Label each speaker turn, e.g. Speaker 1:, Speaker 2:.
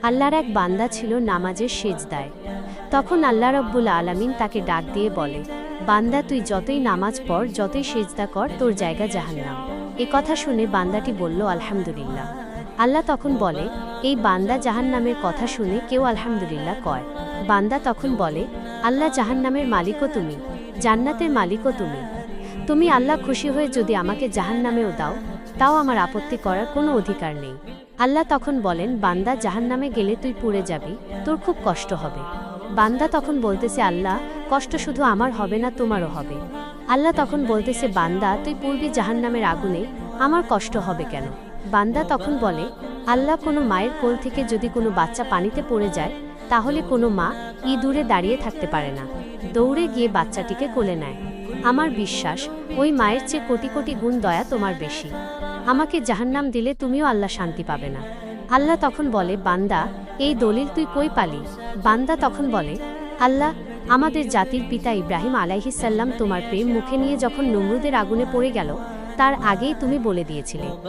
Speaker 1: আল্লাহর এক বান্দা ছিল নামাজের সেজদায়। তখন আল্লাহ রব্বুল আলামিন তাকে ডাক দিয়ে বলে, বান্দা তুই যতই নামাজ পড়, যতই সেজদা কর, তোর জায়গা জাহান্নাম। এ কথা শুনে বান্দাটি বলল, আলহামদুলিল্লাহ। আল্লাহ তখন বলে, এই বান্দা জাহান্নামের কথা শুনে কেউ আলহামদুলিল্লাহ কয়। বান্দা তখন বলে, আল্লাহ জাহান্নামের মালিকও তুমি, জান্নাতের মালিকও তুমি। তুমি আল্লাহ খুশি হয়ে যদি আমাকে জাহান্নামেও দাও, তাও আমার আপত্তি করার কোনো অধিকার নেই। আল্লাহ তখন বলেন, বান্দা জাহান্নামে গেলে তুই পুড়ে যাবি, তোর খুব কষ্ট হবে। বান্দা তখন বলতেছে, আল্লাহ কষ্ট শুধু আমার হবে না, তোমারও হবে। আল্লাহ তখন বলতেছে, বান্দা তুই পূর্বী জাহান্নামের আগুনে, আমার কষ্ট হবে কেন? বান্দা তখন বলে, আল্লাহ কোনো মায়ের কোল থেকে যদি কোনো বাচ্চা পানিতে পড়ে যায়, তাহলে কোনো মা দূরে দাঁড়িয়ে থাকতে পারে না, দৌড়ে গিয়ে বাচ্চাটিকে কোলে নেয়। আমার বিশ্বাস ওই মায়ের চেয়ে কোটি কোটি গুণ দয়া তোমার বেশি। আমাকে জাহান্নাম দিলে তুমিও আল্লাহ শান্তি পাবে না। আল্লাহ তখন বলে, বান্দা এই দলিল তুই কই পালি? বান্দা তখন বলে, আল্লাহ আমাদের জাতির পিতা ইব্রাহিম আলাইহিস সালাম তোমার প্রেম মুখে নিয়ে যখন নমরুদের আগুনে পড়ে গেল, তার আগেই তুমি বলে দিয়েছিলে।